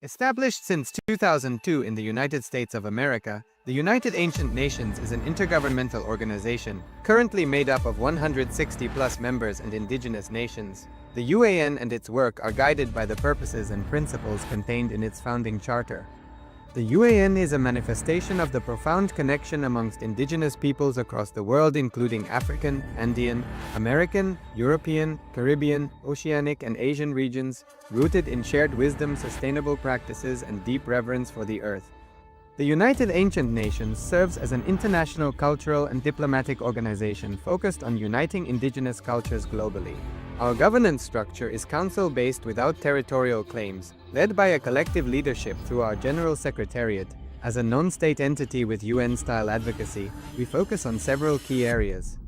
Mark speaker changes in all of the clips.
Speaker 1: Established since 2002 in the United States of America, the United Ancient Nations is an intergovernmental organization, currently made up of 160+ members and indigenous nations. The UAN and its work are guided by the purposes and principles contained in its founding charter. The UAN is a manifestation of the profound connection amongst indigenous peoples across the world, including African, Andean, American, European, Caribbean, Oceanic, and Asian regions, rooted in shared wisdom, sustainable practices, and deep reverence for the earth. The United Ancient Nations serves as an international cultural and diplomatic organization focused on uniting indigenous cultures globally. Our governance structure is council-based without territorial claims, led by a collective leadership through our General Secretariat. As a non-state entity with UN-style advocacy, we focus on several key areas: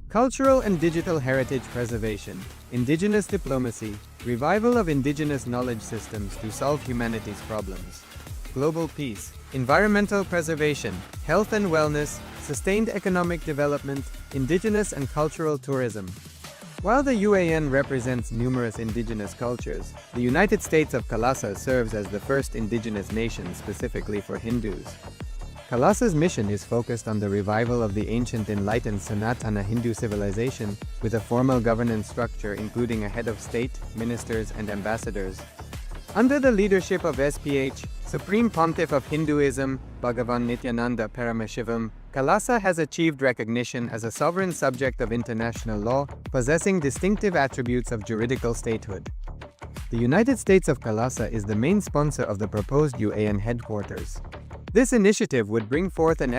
Speaker 1: cultural and digital heritage preservation, indigenous diplomacy, revival of indigenous knowledge systems to solve humanity's problems, global peace, environmental preservation, health and wellness, sustained economic development, indigenous and cultural tourism. While the UAN represents numerous indigenous cultures, the United States of KAILASA serves as the first indigenous nation specifically for Hindus. KAILASA's mission is focused on the revival of the ancient enlightened Sanatana Hindu civilization, with a formal governance structure including a head of state, ministers, and ambassadors. Under the leadership of SPH, Supreme Pontiff of Hinduism, Bhagavan Nithyananda Paramashivoham, KAILASA has achieved recognition as a sovereign subject of international law, possessing distinctive attributes of juridical statehood. The United States of KAILASA is the main sponsor of the proposed UAN headquarters. This initiative would bring forth an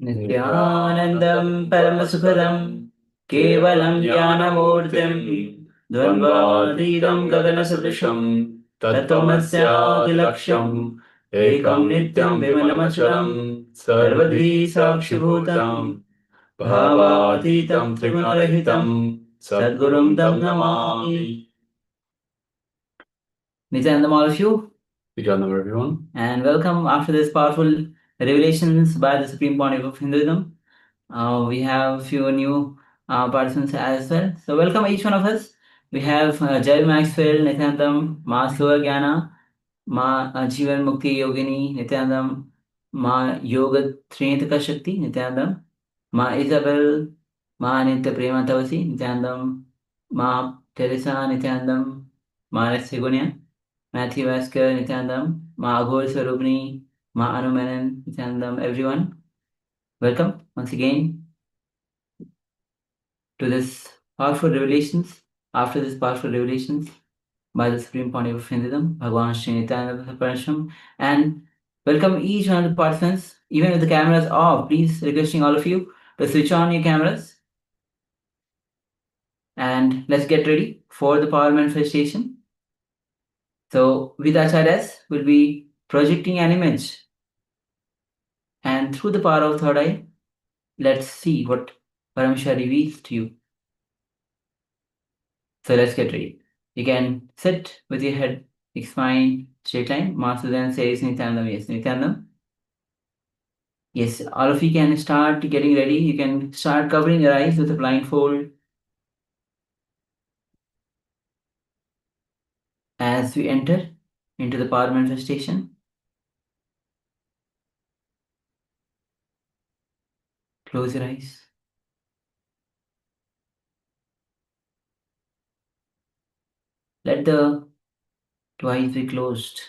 Speaker 2: Nithyanandam Paramashivoham Kevalam Jnanamurtim Dvandvadidam Gaganasudrisham Tattvamasyatilaksham Ekam Nityam Vimalamachalam Sarvadhi Sakshibhutam Bhavatitam Trigunarahitam Sadgurum Tam Namami. Nithyanandam, all of you.
Speaker 3: Nithyanandam, everyone.
Speaker 2: And welcome after this powerful revelations by the Supreme Pontiff of Hinduism. We have a few new participants as well. So welcome each one of us. We have Jai Maxwell, Nithyanandam, Ma Slova Gyana, Ma Jivan Mukti Yogini, Nithyanandam, Ma Yoga Trinitaka Shakti, Nithyanandam, Ma Isabel, Ma Nitya Prema Tavasi, Nithyanandam, Ma Teresa, Nithyanandam, Ma Resigunya, Matthew Vasker, Nithyanandam, Ma Agor Sarubni, Ma Anumenan, Nithyanandam, everyone. Welcome once again to this powerful revelations, after this powerful revelations by the Supreme Pontiff of Hinduism, Bhagavan Sri Nithyananda Parasham. And welcome each one of the participants, even with the cameras off. Please requesting all of you to switch on your cameras. And let's get ready for the power manifestation. So with Acharyas, we'll be projecting an image. And through the power of third eye, let's see what Paramasha reveals to you. So let's get ready. You can sit with your head, spine, straight line. Master then says Nithyanandam. Yes, Nithyanandam. Yes, all of you can start getting ready. You can start covering your eyes with a blindfold. As we enter into the power manifestation, close your eyes. Let the two eyes be closed.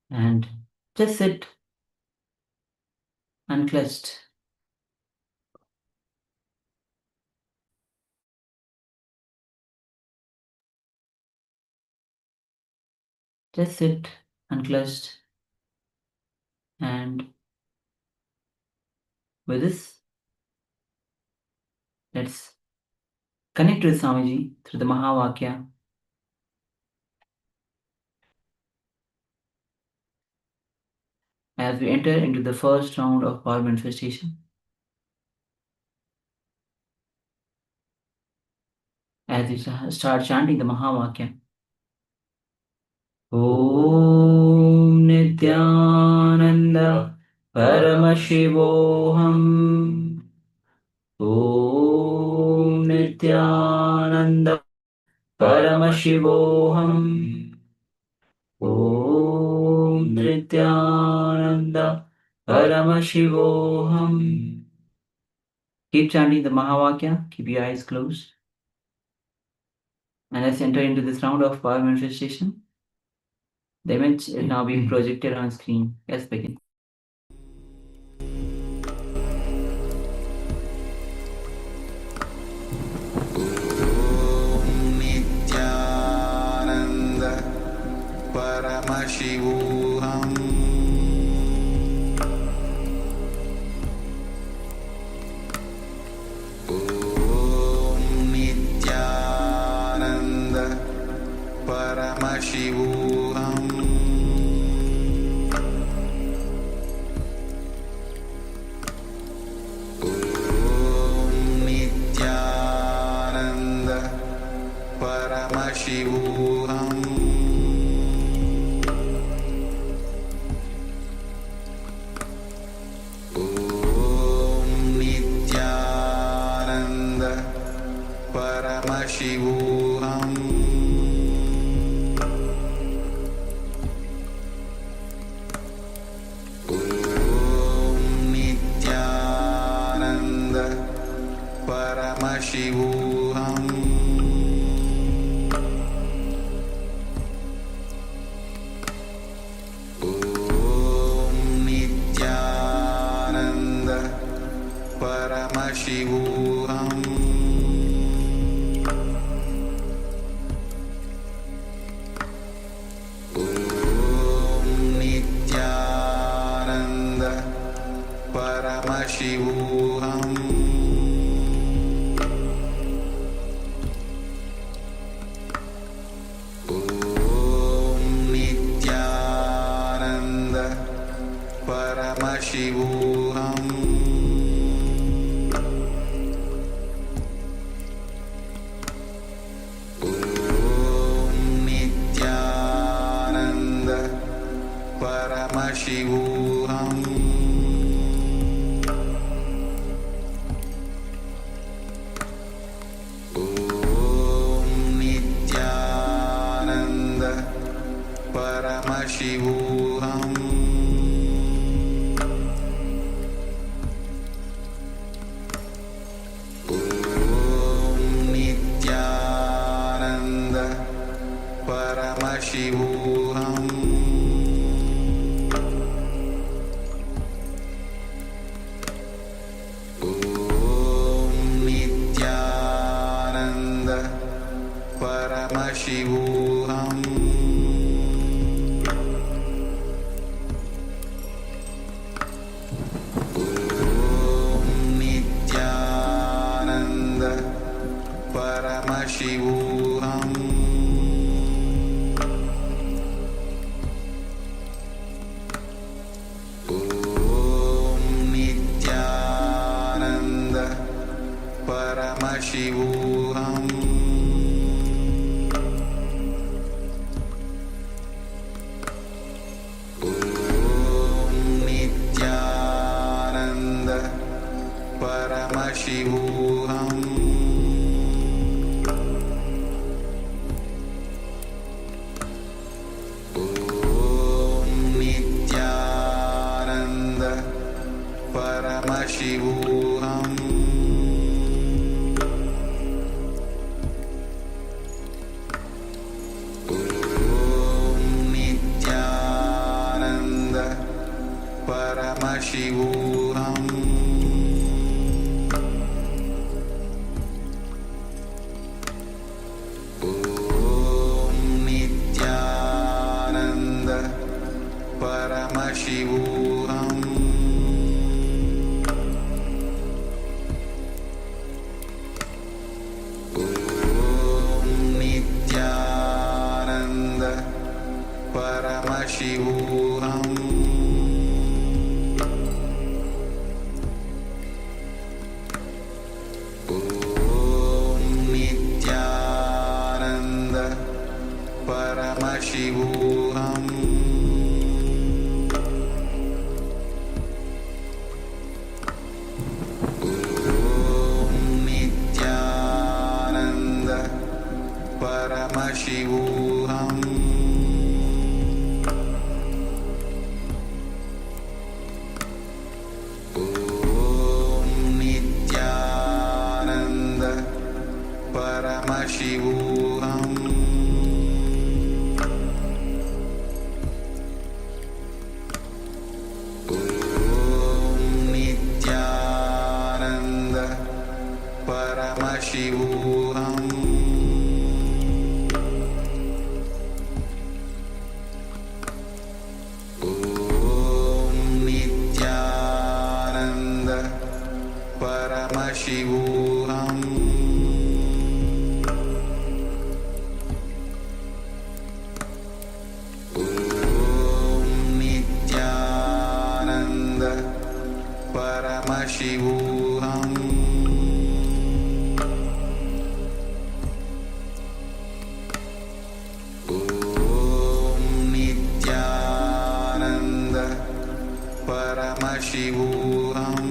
Speaker 2: And just sit unclenched. Just sit unclenched. And with this, let's connect with Swamiji through the Mahavakya. As we enter into the first round of power manifestation, as we start chanting the Mahavakya. Om Nithyananda Paramashivoham. Om Nithyananda. Paramashivoham. Om Nithyananda. Paramashivoham. Keep chanting the Mahavakya. Keep your eyes closed. And let's enter into this round of power manifestation. The image is now being projected on screen. Let's begin.
Speaker 3: Nithyananda Paramashivoham Om Nithyananda Paramashivoham Om Nithyananda Paramashivoham Om Nithyananda Paramashivoham Om Nithyananda Paramashivoham Om Nithyananda Paramashivoham Om Nithyananda Paramashivoham Om Nithyananda Paramashivoham Om Nithyananda Paramashivoham Om Nithyananda Paramashivoham Om Nithyananda Paramashivoham Om Nithyananda Paramashivoham Om Nithyananda Paramashivoham Om Nithyananda Paramashivoham Om Nithyananda Paramashivoham Om Nithyananda Paramashivoham Om Nithyananda Paramashivoham Om Nithyananda Paramashivoham Om Nithyananda Paramashivoham Paramashivoham Nithyananda Paramashivoham Nithyananda Paramashivoham Nithyananda Paramashivoham Nithyananda Paramashivoham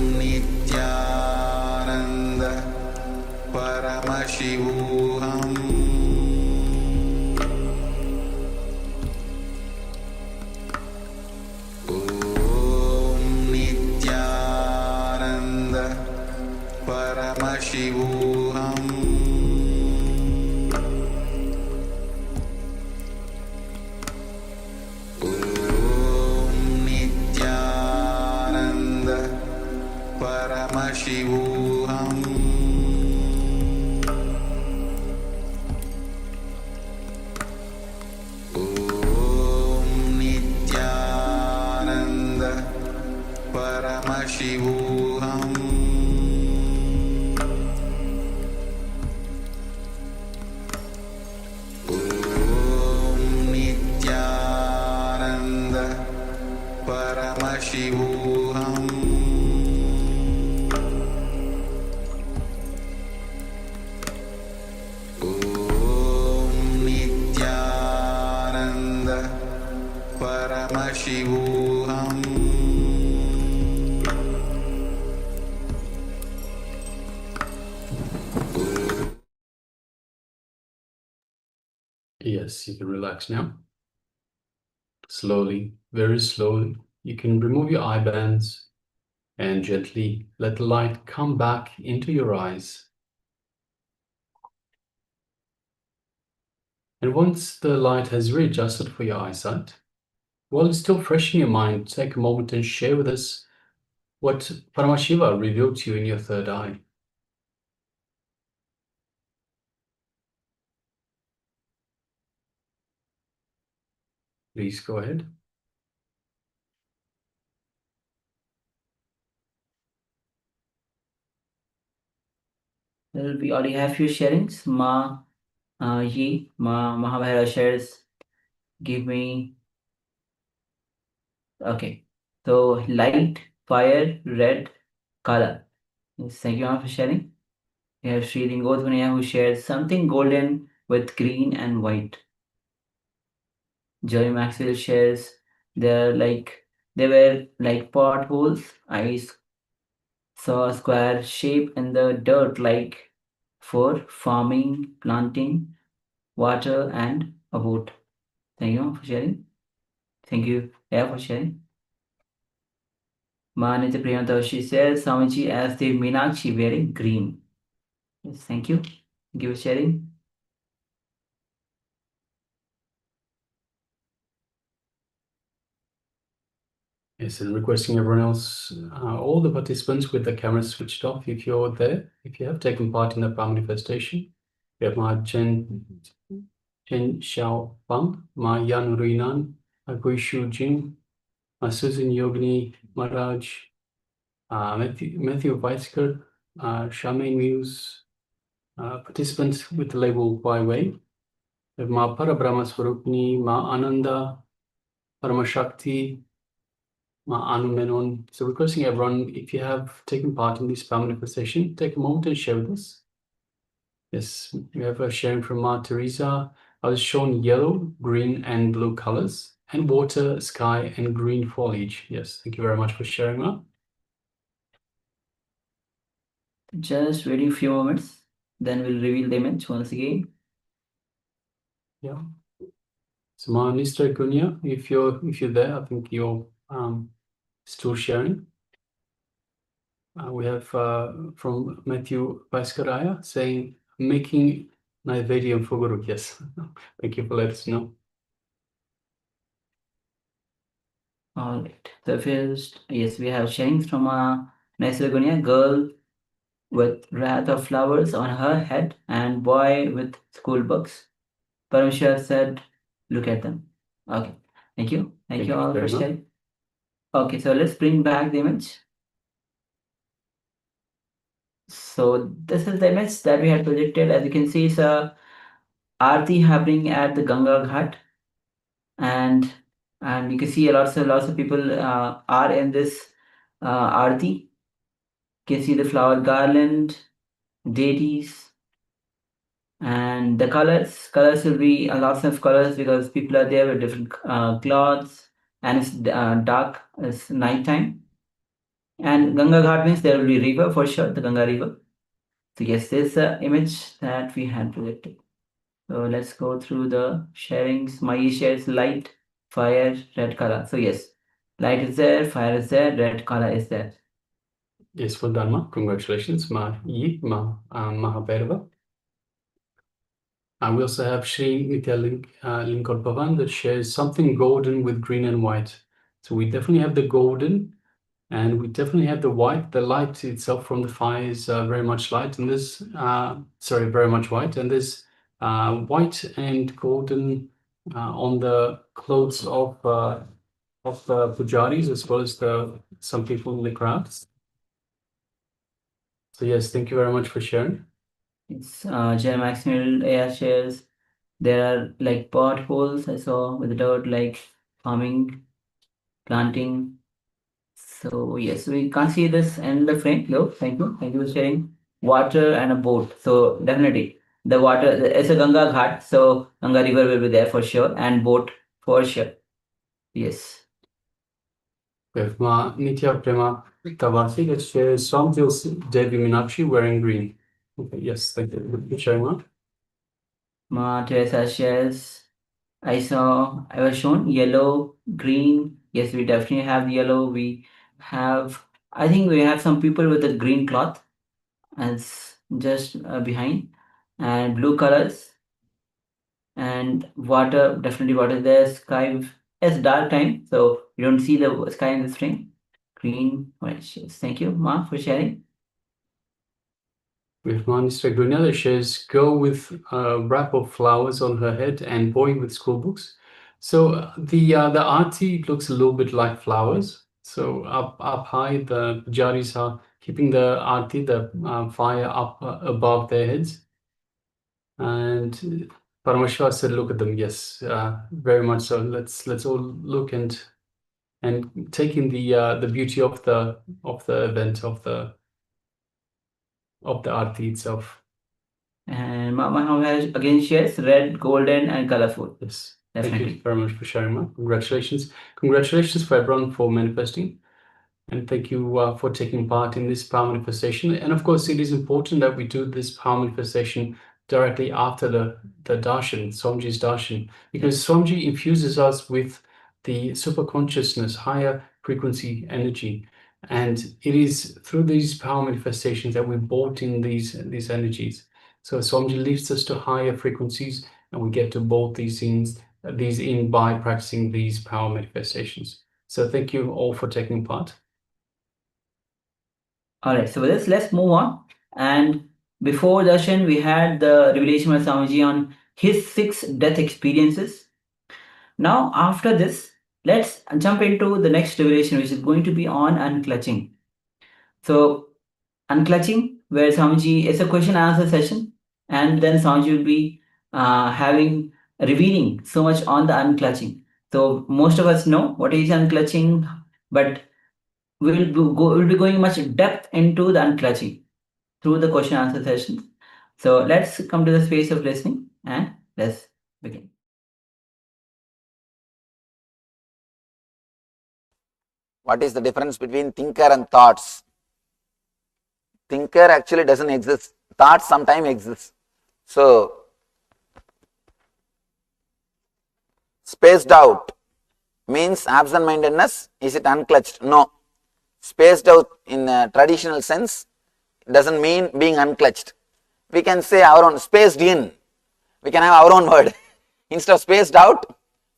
Speaker 3: Nithyananda Paramashivoham Nithyananda Paramashivoham Nithyananda Paramashivoham Nithyananda Paramashivoham Nithyananda Paramashivoham Nithyananda Paramashivoham
Speaker 4: Yes, you can relax now. Slowly, very slowly, you can remove your eye bands and gently let the light come back into your eyes. And once the light has readjusted for your eyesight, while it's still fresh in your mind, take a moment and share with us what Paramashiva revealed to you in your third eye. Please go ahead.
Speaker 2: Well, we already have few sharings. Mahabharata shares give me. Okay. So light, fire, red, color. Yes, thank you, Mama, for sharing. We have Sri Lingodhvaniya who shares something golden with green and white. Joy Maxwell shares they were like potholes. I saw a square shape in the dirt like for farming, planting, water, and a boat. Thank you for sharing. Thank you, yeah, for sharing. Manita Priyanta, she says Swamiji as the Meenakshi wearing green. Yes, thank you. Thank you for sharing.
Speaker 4: Yes, and requesting everyone else, all the participants with the cameras switched off, if you're there, if you have taken part in the power manifestation. We have Ma Chen Xiao Pang, Ma Yan Ruinan, Ma Gui Shu Jing, Ma Susan Yogini Maharaj, Matthew Weisker, Charmaine Muse, participants with the label YWay. We have Ma Parabrahma Swarupni, Ma Ananda, Paramashakti, Ma Anu Menon. So requesting everyone, if you have taken part in this power manifestation, take a moment and share with us. Yes, we have a sharing from Ma Teresa. I was shown yellow, green, and blue colors, and water, sky, and green foliage. Yes, thank you very much for sharing that.
Speaker 2: Just waiting a few moments, then we'll reveal the image once again.
Speaker 4: Yeah. So Ma Nistra Gunya, if you're there, I think you're still sharing. We have from Matthew Pascaraya saying, making Naivediyam for Guru. Yes, thank you for letting us know.
Speaker 2: All right. So first, yes, we have sharing from a Naisargunya, girl with wreath of flowers on her head and boy with school books. Parameshwar said, look at them. Okay. Thank you. Thank you all for
Speaker 4: very much.
Speaker 2: sharing. Okay, so let's bring back the image. So this is the image that we had projected. As you can see, it's a Aarti happening at the Ganga Ghat, and you can see lots of people are in this Aarti. You can see the flower garland, deities, and the colors. Colors will be lots of colors because people are there with different clothes, and it's dark. It's nighttime. And Ganga Ghat means there will be river for sure, the Ganga river. So yes, this is the image that we had projected. So let's go through the sharings. Mai shares light, fire, red color. So yes, light is there, fire is there, red color is there.
Speaker 4: Yes, for Dharma. Congratulations, Ma Yi, Ma Mahabhairava. We also have Sri Nithya Linkot Bhavan that shares something golden with green and white. So we definitely have the golden, and we definitely have the white. The light itself from the fire is very much light, and this very much white, and this white and golden on the clothes of the pujaris as well as some people in the crowd. So yes, thank you very much for sharing.
Speaker 2: It's Jay Maxwell AR shares. There are like potholes I saw with the dirt, like farming, planting. So yes, we can't see this in the frame. No, thank you for sharing. Water and a boat. So definitely the water. It's a Ganga Ghat, so Ganga River will be there for sure, and boat for sure. Yes.
Speaker 4: We have Ma Nithya Prema Tavarti that shares Swamjil Devi Meenakshi wearing green. Okay, yes, thank you for sharing that.
Speaker 2: Ma Teresa shares. I was shown yellow, green. Yes, we definitely have yellow. I think we have some people with a green cloth as just behind, and blue colors, and water, definitely water there. Sky, it's dark time, so you don't see the sky in this frame. Green, white. Yes. Thank you, Ma, for sharing.
Speaker 4: We have Ma Nisra Gunya that shares girl with a wrap of flowers on her head and boy with school books. So the arti looks a little bit like flowers. So up high, the pujaris are keeping the arti, the fire up above their heads. And Paramashva said, "Look at them." Yes, very much so. Let's all look and take in the beauty of the event of the arti itself.
Speaker 2: And Ma again shares red, golden, and colorful.
Speaker 4: Yes.
Speaker 2: Definitely.
Speaker 4: Thank you very much for sharing, Ma. Congratulations. Congratulations for everyone for manifesting. And thank you for taking part in this power manifestation. And of course, it is important that we do this power manifestation directly after the darshan, Swamiji's darshan, because Swamiji infuses us with the super consciousness, higher frequency energy. And it is through these power manifestations that we brought in these energies. So Swamiji lifts us to higher frequencies, and we get to bolt these in by practicing these power manifestations. So thank you all for taking part.
Speaker 2: All right, so with this, let's move on. And before darshan, we had the revelation by Swamiji on his 6 death experiences. Now, after this, let's jump into the next revelation, which is going to be on unclutching. So, unclutching, where Swamiji, it's a question and answer session, and then Swamiji will be revealing so much on the unclutching. So, most of us know what is unclutching, but we'll be going much depth into the unclutching through the question and answer session. So, let's come to the space of listening and let's begin.
Speaker 5: What is the difference between thinker and thoughts? Thinker actually doesn't exist. Thoughts sometimes exist. So, spaced out means absent-mindedness. Is it unclutched? No. spaced out in a traditional sense doesn't mean being unclutched. We can say our own, spaced in. We can have our own word. Instead of spaced out,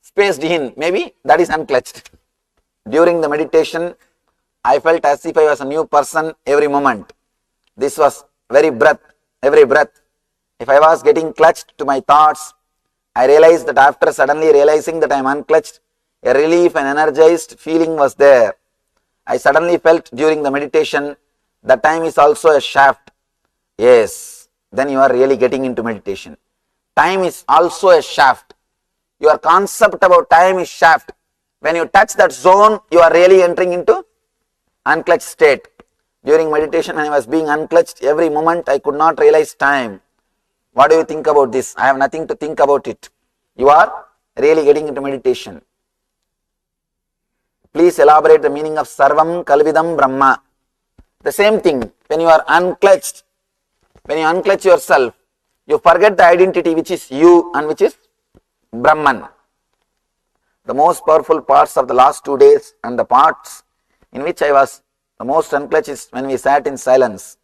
Speaker 5: spaced in. Maybe that is unclutched. During the meditation, I felt as if I was a new person every moment. This was every breath. If I was getting clutched to my thoughts, I realized that after suddenly realizing that I am unclutched, a relief and energized feeling was there. I suddenly felt during the meditation that time is also a shaft. Yes, then you are really getting into meditation. Time is also a shaft. Your concept about time is shaft. When you touch that zone, you are really entering into unclutched state. During meditation, when I was being unclutched, every moment I could not realize time. What do you think about this? I have nothing to think about it. You are really getting into meditation. Please elaborate the meaning of Sarvam Kalvidam Brahma. The same thing, when you are unclutched, when you unclutch yourself, you forget the identity which is you and which is Brahman. The most powerful parts of the last 2 days and the parts in which I was the most unclutched is when we sat in silence.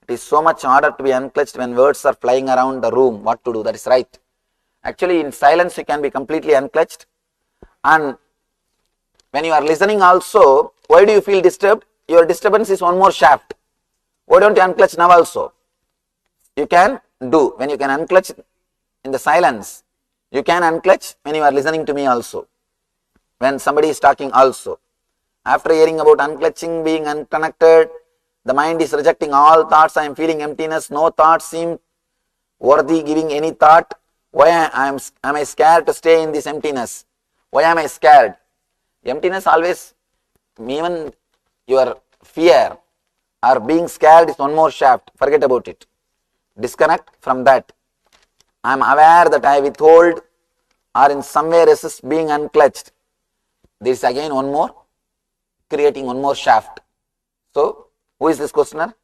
Speaker 5: It is so much harder to be unclutched when words are flying around the room. What to do? That is right. Actually, in silence you can be completely unclutched. And when you are listening also, why do you feel disturbed? Your disturbance is one more shaft. Why don't you unclutch now also? You can do. When you can unclutch in the silence, you can unclutch when you are listening to me also. When somebody is talking also. After hearing about unclutching, being unconnected, the mind is rejecting all thoughts. I am feeling emptiness. No thoughts seem worthy giving any thought. Why am I scared to stay in this emptiness? Why am I scared? Emptiness always, even your fear or being scared is one more shaft. Forget about it. Disconnect from that. I am aware that I withhold or in some way resist being unclutched. This is again one more, creating one more shaft. So, who is this questioner?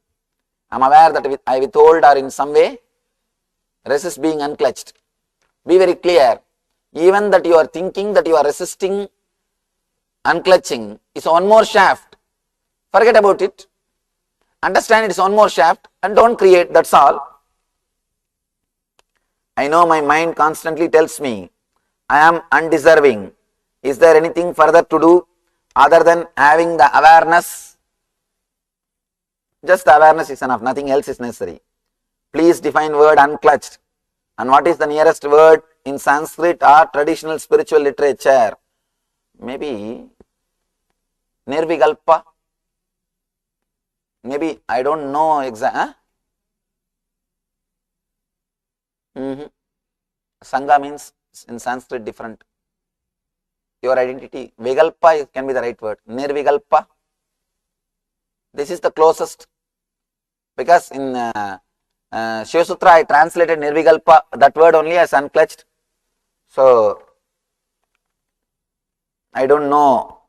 Speaker 5: I am aware that I withhold or in some way resist being unclutched. Be very clear. Even that you are thinking that you are resisting unclutching is one more shaft. Forget about it. Understand it is one more shaft and don't create, that's all. I know my mind constantly tells me I am undeserving. Is there anything further to do other than having the awareness? Just the awareness is enough, nothing else is necessary. Please define word unclutched. And what is the nearest word in Sanskrit or traditional spiritual literature? Maybe Nirvikalpa. Maybe, I don't know exactly. Sangha means in Sanskrit different. Your identity. Vigalpa can be the right word. Nirvikalpa. This is the closest. Because in Shiva Sutra I translated Nirvikalpa, that word only as unclutched. So, I don't know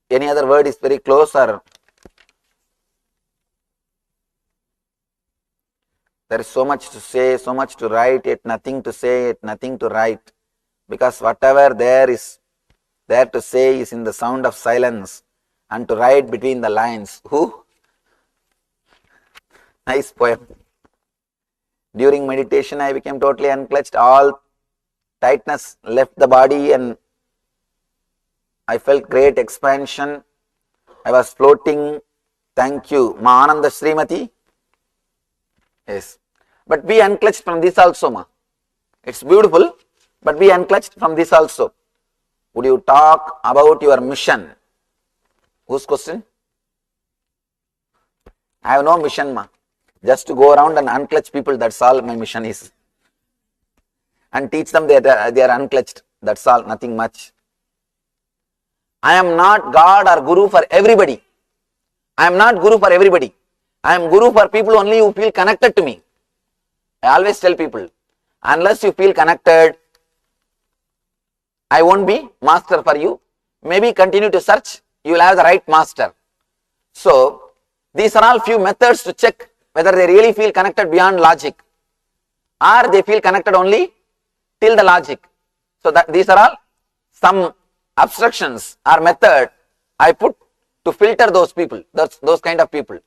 Speaker 5: any other word is very close or there is so much to say, so much to write, yet nothing to say, yet nothing to write. Because whatever there is there to say is in the sound of silence and to write between the lines. Who? Nice poem. During meditation I became totally unclutched. All tightness left the body and I felt great expansion. I was floating. Thank you. Ma Ananda Srimati. Yes. But be unclutched from this also, ma. It's beautiful, but be unclutched from this also. Would you talk about your mission? Whose question? I have no mission, ma. Just to go around and unclutch people, that's all my mission is. And teach them that they are unclutched. That's all, nothing much. I am not God or Guru for everybody. I am not Guru for everybody. I am Guru for people only who feel connected to me. I always tell people, unless you feel connected, I won't be master for you. Maybe continue to search, you will have the right master. So, these are all few methods to check whether they really feel connected beyond logic or they feel connected only till the logic. So, that these are all some obstructions or method I put to filter those people, those kind of people.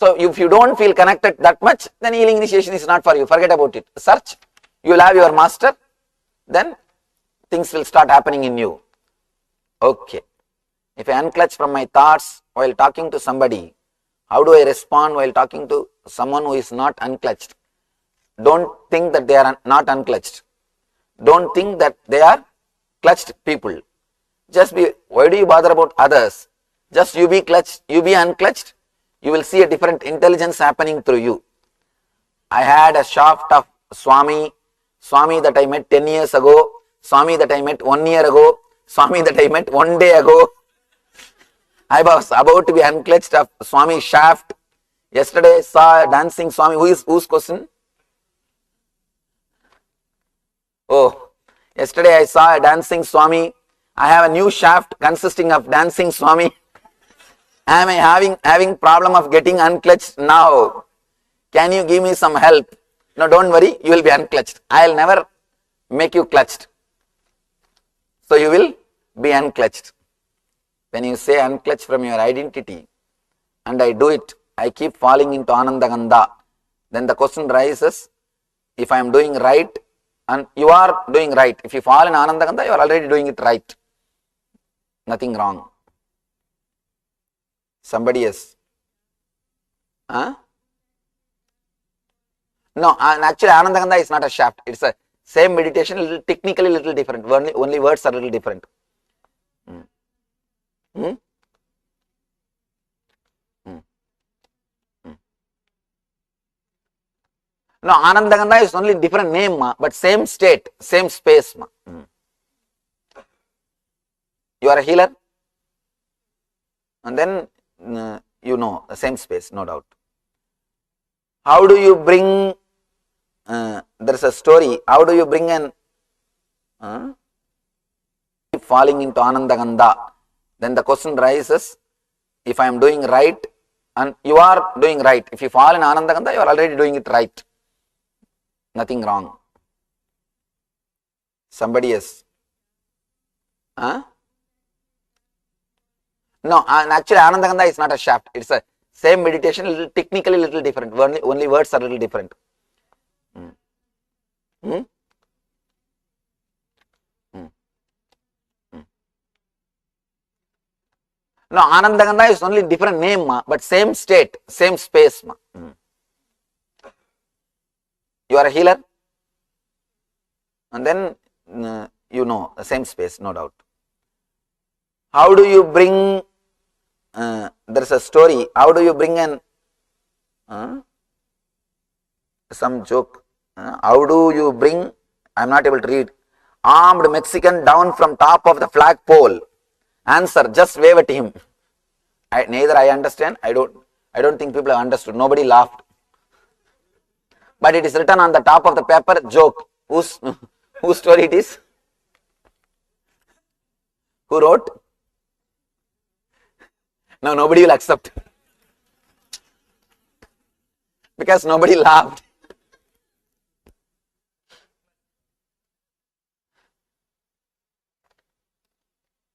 Speaker 5: So if you don't feel connected that much, then healing initiation is not for you. Forget about it. Search. You will have your master. Then things will start happening in you. Okay. If I unclutch from my thoughts while talking to somebody, how do I respond while talking to someone who is not unclutched? Don't think that they are not unclutched. Don't think that they are clutched people. Just be, why do you bother about others? Just you be clutched, you be unclutched, you will see a different intelligence happening through you. I had a shaft of Swami that I met 10 years ago, Swami that I met 1 year ago, Swami that I met 1 day ago. I was about to be unclutched of Swami shaft. Yesterday I saw a dancing Swami. Whose question? Oh, yesterday I saw a dancing Swami. I have a new shaft consisting of dancing Swami. Am I having problem of getting unclutched now? Can you give me some help? No, don't worry, you will be unclutched. I will never make you clutched. So you will be unclutched. When you say unclutch from your identity, and I do it, I keep falling into Ananda, then the question rises, if I am doing right, and you are doing right. If you fall in Ananda, you are already doing it right. Nothing wrong. Somebody else. Huh? No, actually Ananda is not a shaft. It's a same meditation, technically little different. Only words are a little different. No, Ananda is only different name, but same state, same space. You are a healer, and then you know the same space, no doubt. How do you bring? There's a story. How do you bring an falling into Ananda? Then the question rises: if I am doing right, and you are doing right. If you fall in Ananda, you are already doing it right. Nothing wrong. Somebody else. Huh? No, actually Ananda is not a shaft. It's a same meditation, technically little different. Only words are a little different. No, Ananda is only different name, but same state, same space. You are a healer, and then you know the same space, no doubt. How do you bring? There's a story. How do you bring an some joke? How do you bring? I'm not able to read. Armed Mexican down from top of the flagpole. Answer: just wave at him. Neither I understand. I don't think people have understood. Nobody laughed. But it is written on the top of the paper. Joke. Whose story it is? Who wrote? No, nobody will accept. Because nobody laughed.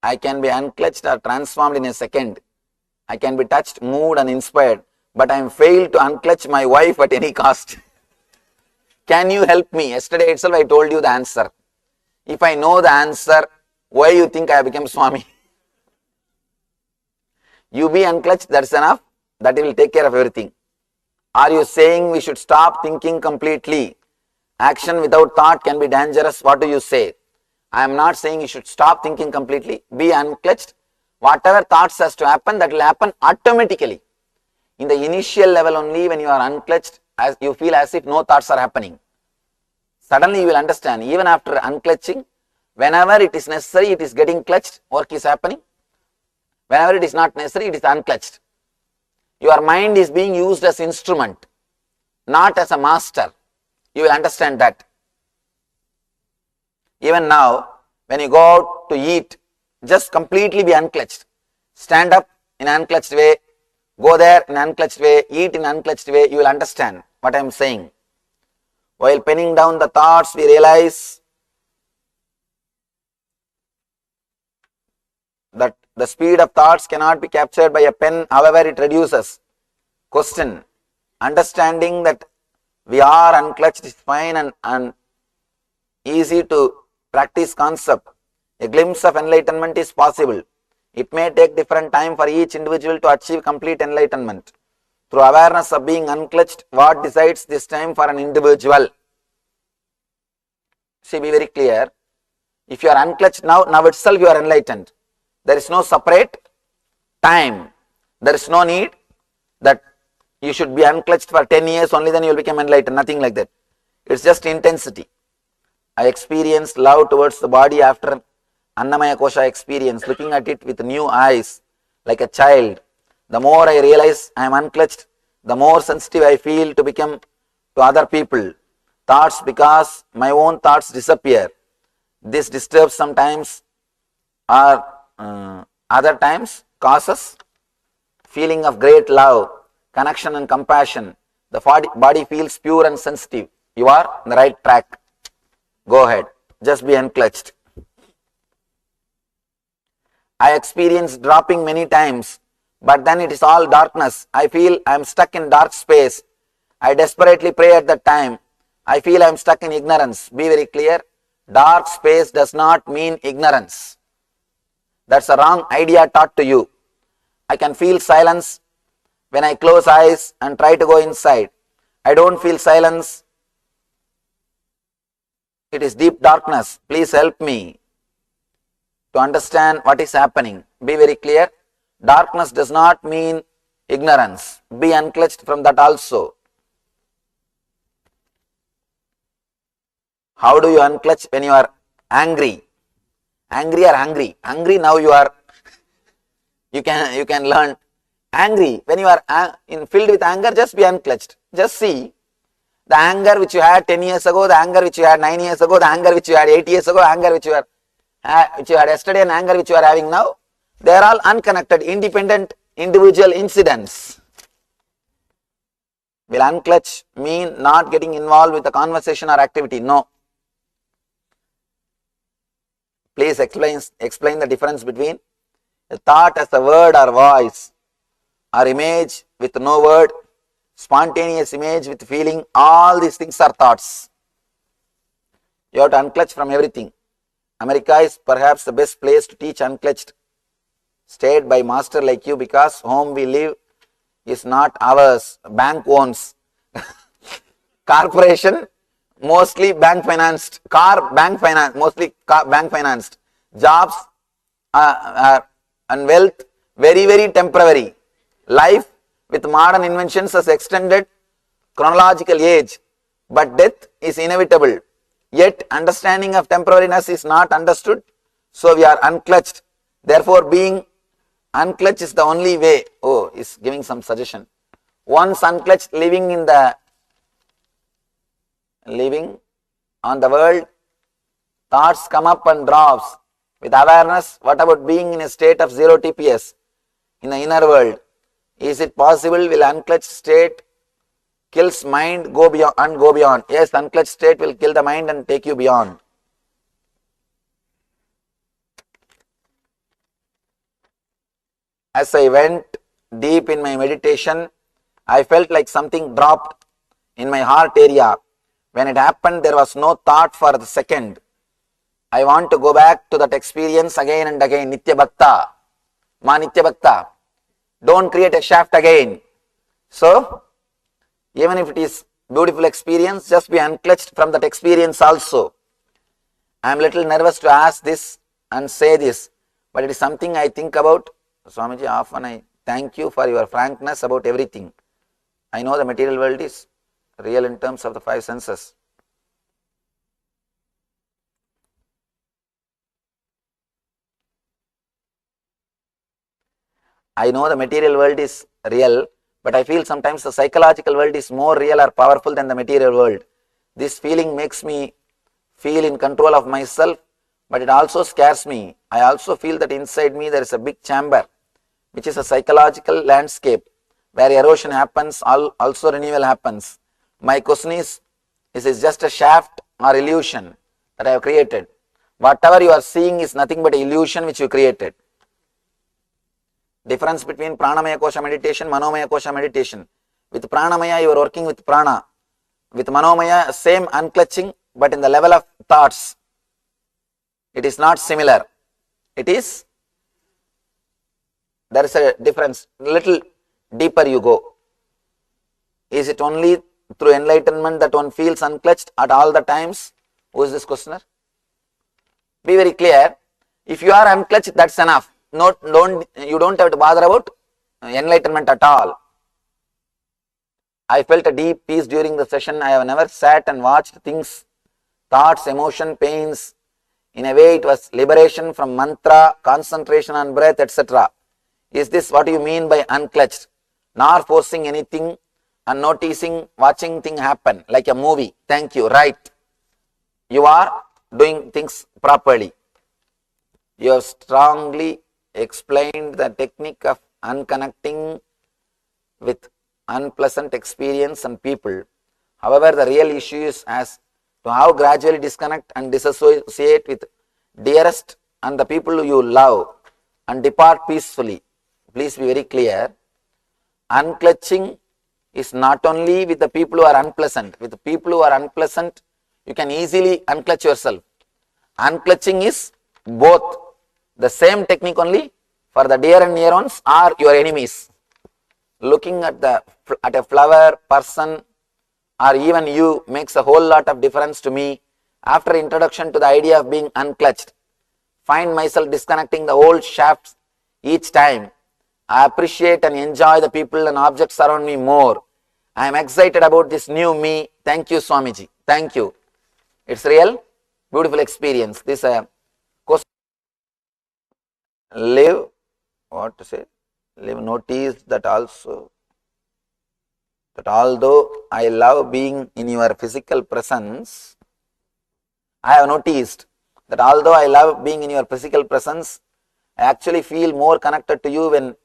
Speaker 5: I can be unclutched or transformed in a second. I can be touched, moved and inspired. But I am failed to unclutch my wife at any cost. Can you help me? Yesterday itself I told you the answer. If I know the answer, why you think I have become Swami? You be unclutched, that's enough. That will take care of everything. Are you saying we should stop thinking completely? Action without thought can be dangerous. What do you say? I am not saying you should stop thinking completely. Be unclutched. Whatever thoughts has to happen, that will happen automatically. In the initial level only, when you are unclutched, as you feel as if no thoughts are happening. Suddenly you will understand, even after unclutching, whenever it is necessary, it is getting clutched, work is happening. Whenever it is not necessary, it is unclutched. Your mind is being used as instrument, not as a master. You will understand that. Even now, when you go out to eat, just completely be unclutched. Stand up in unclutched way, go there in unclutched way, eat in unclutched way, you will understand what I am saying. While penning down the thoughts, we realize that The speed of thoughts cannot be captured by a pen, however it reduces. Question. Understanding that we are unclutched is fine and easy to practice concept. A glimpse of enlightenment is possible. It may take different time for each individual to achieve complete enlightenment. Through awareness of being unclutched, what decides this time for an individual? See, be very clear. If you are unclutched now itself you are enlightened. There is no separate time. There is no need that you should be unclutched for 10 years only then you will become enlightened. Nothing like that. It's just intensity. I experienced love towards the body after Annamaya Kosha experience, looking at it with new eyes, like a child. The more I realize I am unclutched, the more sensitive I feel to become to other people. Thoughts, because my own thoughts disappear. This disturbs sometimes or other times causes feeling of great love, connection and compassion. The body feels pure and sensitive. You are on the right track. Go ahead. Just be unclutched. I experienced dropping many times, but then it is all darkness. I feel I am stuck in dark space. I desperately pray at that time. I feel I am stuck in ignorance. Be very clear. Dark space does not mean ignorance. That's a wrong idea taught to you. I can feel silence when I close eyes and try to go inside. I don't feel silence. It is deep darkness. Please help me to understand what is happening. Be very clear. Darkness does not mean ignorance. Be unclutched from that also. How do you unclutch when you are angry? Angry or hungry? Hungry now you are, you can learn. Angry, when you are filled with anger, just be unclutched. Just see the anger which you had 10 years ago, the anger which you had 9 years ago, the anger which you had 8 years ago, anger which you had yesterday and anger which you are having now. They are all unconnected, independent, individual incidents. Will unclutch mean not getting involved with the conversation or activity? No. Please explain the difference between a thought as a word or voice, or image with no word, spontaneous image with feeling. All these things are thoughts. You have to unclutch from everything. America is perhaps the best place to teach unclutched, stayed by master like you, because home we live is not ours. Bank owns. Corporation, mostly bank financed. Car, bank finance, mostly bank financed. Jobs and wealth, very, very temporary. Life with modern inventions has extended chronological age, but death is inevitable. Yet understanding of temporariness is not understood, so we are unclutched. Therefore, being unclutched is the only way. Oh, is giving some suggestion. Once unclutched, living on the world, thoughts come up and drops. With awareness, what about being in a state of zero TPS in the inner world? Is it possible? Will unclutched state kills mind, go beyond? Yes, unclutched state will kill the mind and take you beyond. As I went deep in my meditation, I felt like something dropped in my heart area. When it happened, there was no thought for the second. I want to go back to that experience again and again. Nithya Bhakta. Ma Nithya Bhakta. Don't create a shaft again. So, even if it is beautiful experience, just be unclutched from that experience also. I am little nervous to ask this and say this, but it is something I think about. Swamiji, often I thank you for your frankness about everything. I know the material world is real in terms of the five senses. I know the material world is real, but I feel sometimes the psychological world is more real or powerful than the material world. This feeling makes me feel in control of myself, but it also scares me. I also feel that inside me there is a big chamber, which is a psychological landscape, where erosion happens, also renewal happens. My question is it just a shaft or illusion that I have created? Whatever you are seeing is nothing but illusion which you created. Difference between Pranamaya Kosha meditation, Manomaya Kosha meditation. With Pranamaya, you are working with Prana. With Manomaya, same unclutching, but in the level of thoughts. It is not similar. It is, there is a difference. Little deeper you go. Is it only through enlightenment that one feels unclutched at all the times? Who is this questioner? Be very clear. If you are unclutched, that's enough. You don't have to bother about enlightenment at all. I felt a deep peace during the session. I have never sat and watched things, thoughts, emotion, pains. In a way, it was liberation from mantra, concentration on breath, etc. Is this what you mean by unclutched? Nor forcing anything and noticing, watching thing happen like a movie. Thank you. Right. You are doing things properly. You have strongly explained the technique of unconnecting with unpleasant experience and people. However, the real issue is as to how gradually disconnect and disassociate with dearest and the people you love and depart peacefully. Please be very clear. Unclutching is not only with the people who are unpleasant. With the people who are unpleasant, you can easily unclutch yourself. Unclutching is both the same technique only for the dear and near ones or your enemies. Looking at a flower, person, or even you makes a whole lot of difference to me. After introduction to the idea of being unclutched, find myself disconnecting the old shafts each time. I appreciate and enjoy the people and objects around me more. I am excited about this new me. Thank you, Swamiji. Thank you. It's real, beautiful experience. This live, what to say? Live notice that also, that although I love being in your physical presence, I have noticed that although I love being in your physical presence, I actually feel more connected to you when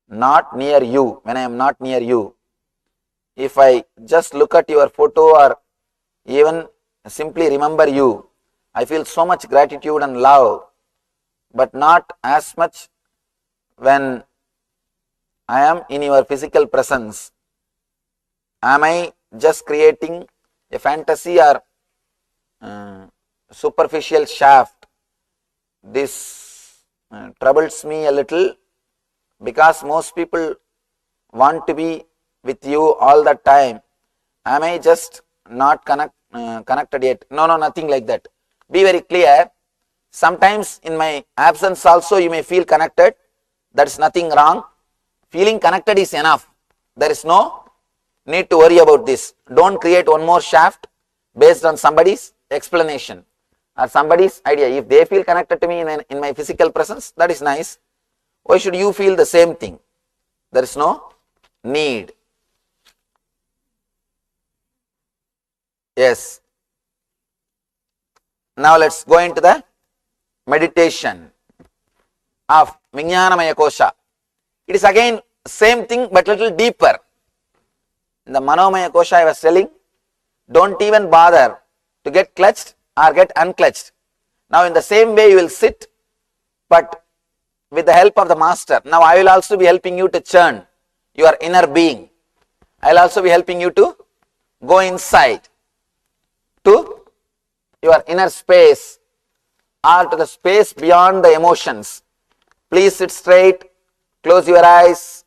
Speaker 5: not near you, when I am not near you. If I just look at your photo or even simply remember you, I feel so much gratitude and love, but not as much when I am in your physical presence. Am I just creating a fantasy or superficial shaft? This troubles me a little because most people want to be with you all the time. Am I just not connected yet? No, nothing like that. Be very clear. Sometimes in my absence also you may feel connected. That is nothing wrong. Feeling connected is enough. There is no need to worry about this. Don't create one more shaft based on somebody's explanation or somebody's idea. If they feel connected to me in my physical presence, that is nice. Why should you feel the same thing? There is no need. Yes. Now let's go into the meditation of Vijnanamaya Kosha. It is again same thing but little deeper. In the Manomaya Kosha I was telling, don't even bother to get clutched or get unclutched. Now in the same way you will sit, but with the help of the master. Now I will also be helping you to churn your inner being. I will also be helping you to go inside to your inner space or to the space beyond the emotions. Please sit straight, close your eyes.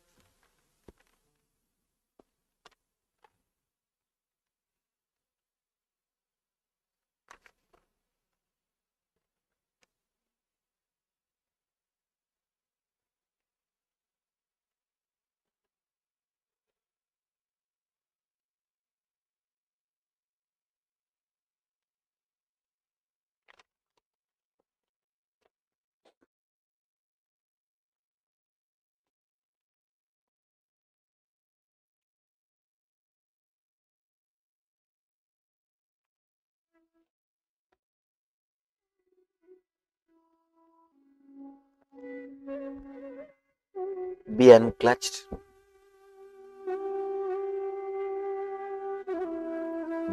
Speaker 5: Be unclutched.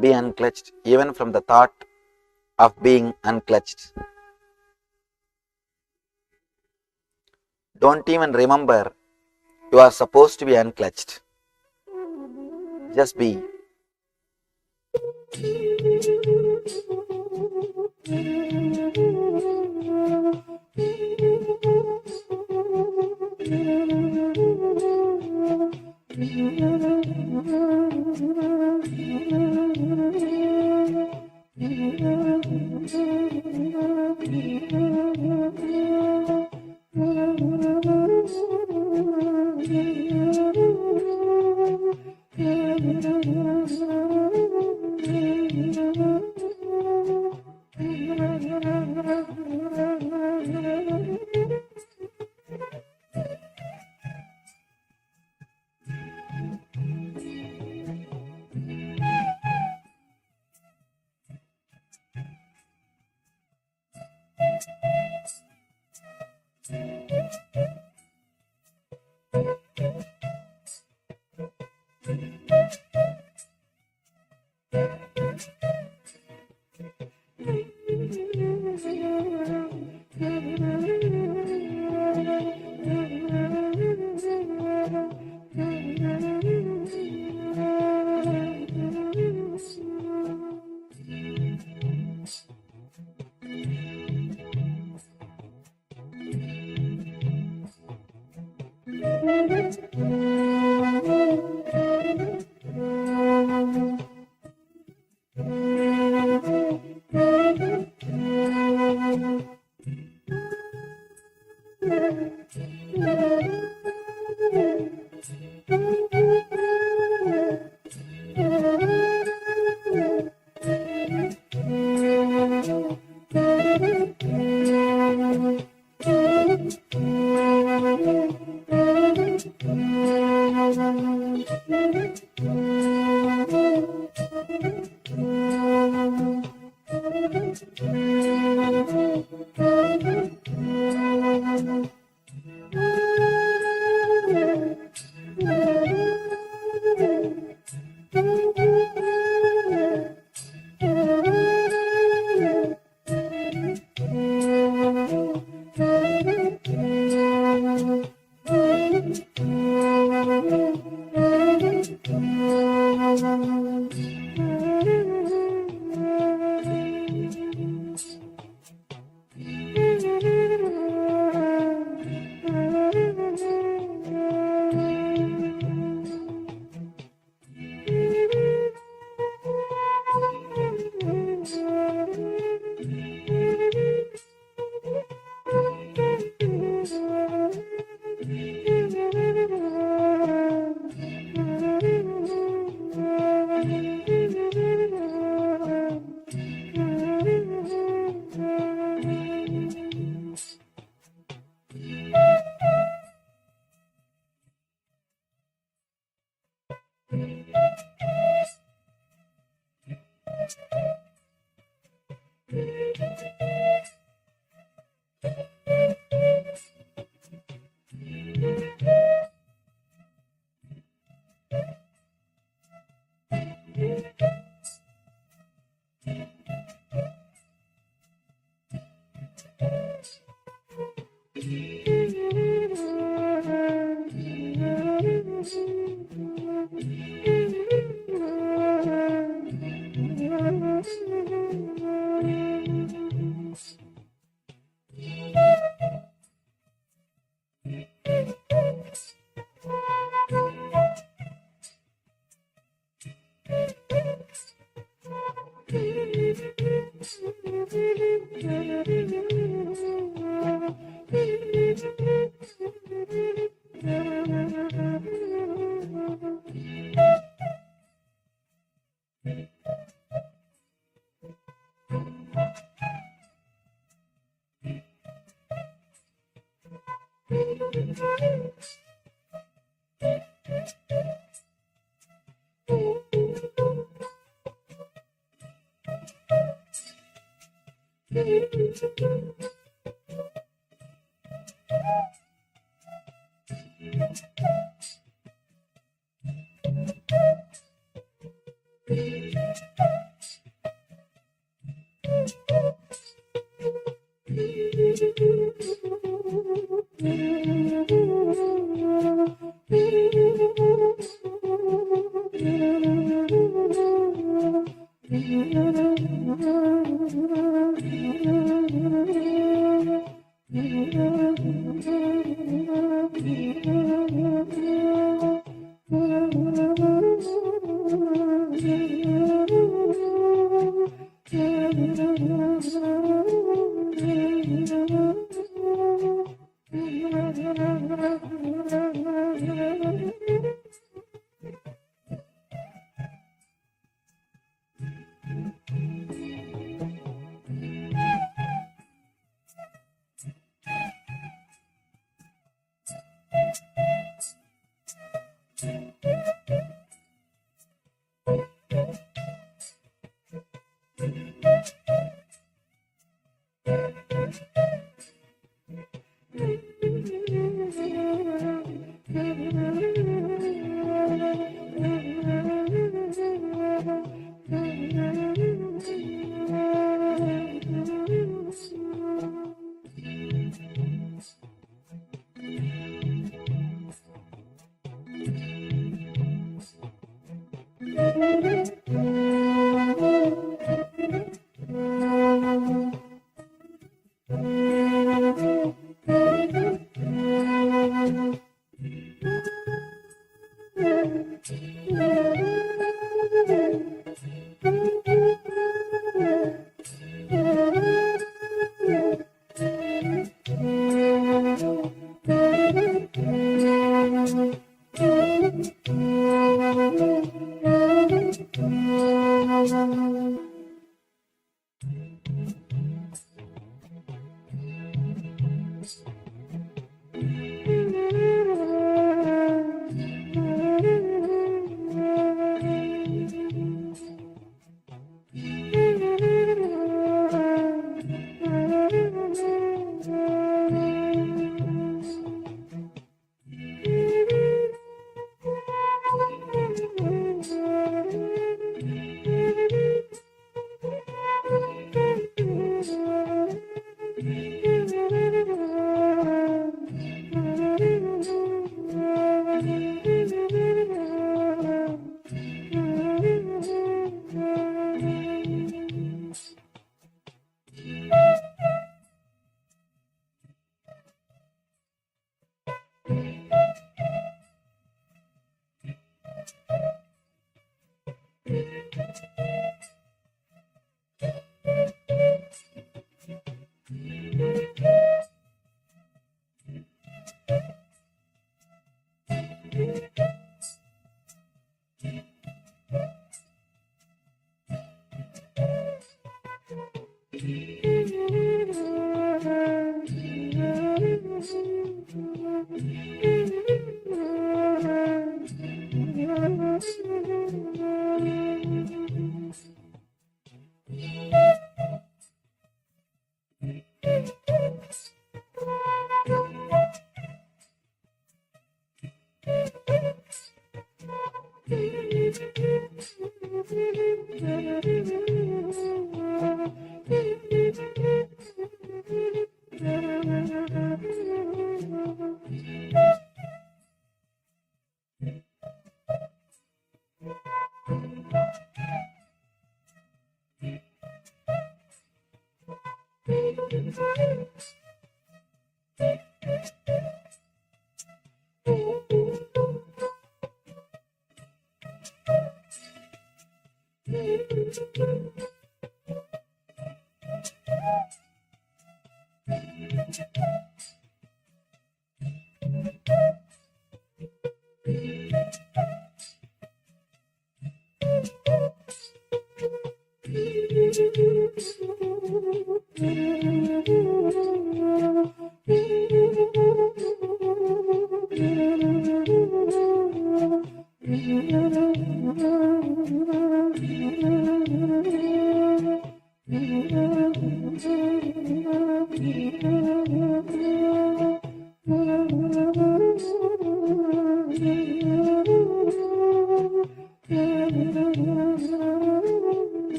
Speaker 5: Be unclutched even from the thought of being unclutched. don't even remember you are supposed to be unclutched. Just be.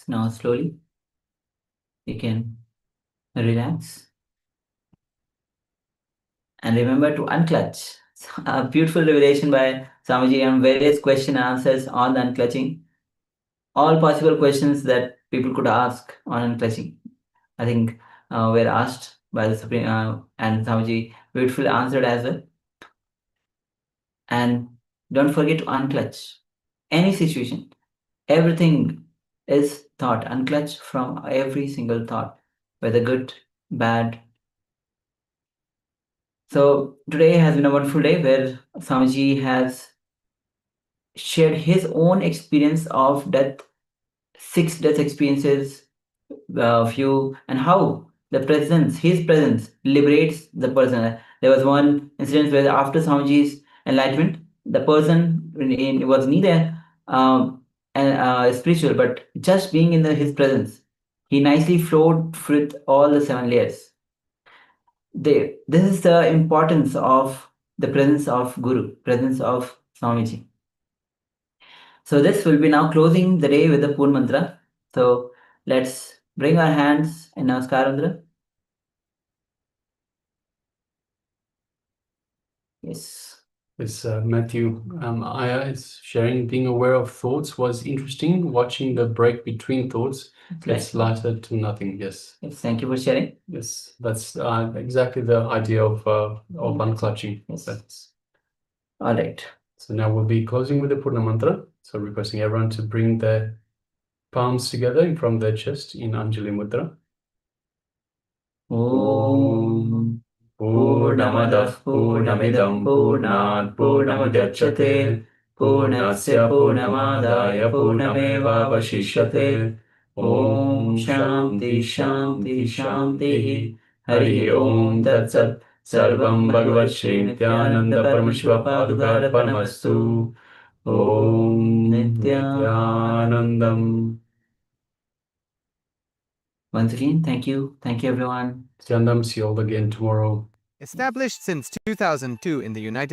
Speaker 2: Now slowly you can relax and remember to unclutch. A beautiful revelation by Swamiji and various question and answers on the unclutching. All possible questions that people could ask on unclutching, I think, were asked by the Supreme, and Swamiji beautifully answered as well. And don't forget to unclutch any situation. Everything is thought. Unclutch from every single thought, whether good, bad. So today has been a wonderful day where Swamiji has shared his own experience of death, 6 death experiences, few, and how the presence, his presence, liberates the person. There was one incident where after Swamiji's enlightenment, the person was neither spiritual, but just being in his presence, he nicely flowed with all the 7 layers. This is the importance of the presence of Guru, presence of Swamiji. So this will be now closing the day with the Poon Mantra. So let's bring our hands in Namaskar Mudra. Yes.
Speaker 4: Yes, Matthew, is sharing being aware of thoughts was interesting. Watching the break between thoughts gets lighter to nothing. Yes.
Speaker 2: Yes. Thank you for sharing.
Speaker 4: Yes, that's exactly the idea of unclutching.
Speaker 2: Yes.
Speaker 4: That's
Speaker 2: All right.
Speaker 4: so now we'll be closing with the Purna Mantra. So requesting everyone to bring their palms together in front of their chest in Anjali Mudra.
Speaker 2: Om Purnamadah Purnamidam Purnat Purnamudachyate Purnasya Purnamadaya Purnamevavashishyate Om Shanti Shanti Shanti Hari Om Tat Sat Sarvam Bhagavad Shri Nithyananda Paramashiva Paduka Paramastu Om Nithyanandam. Once again, thank you. Thank you, everyone.
Speaker 4: Nithyanandam, see you all again tomorrow.
Speaker 1: Established since 2002 in the United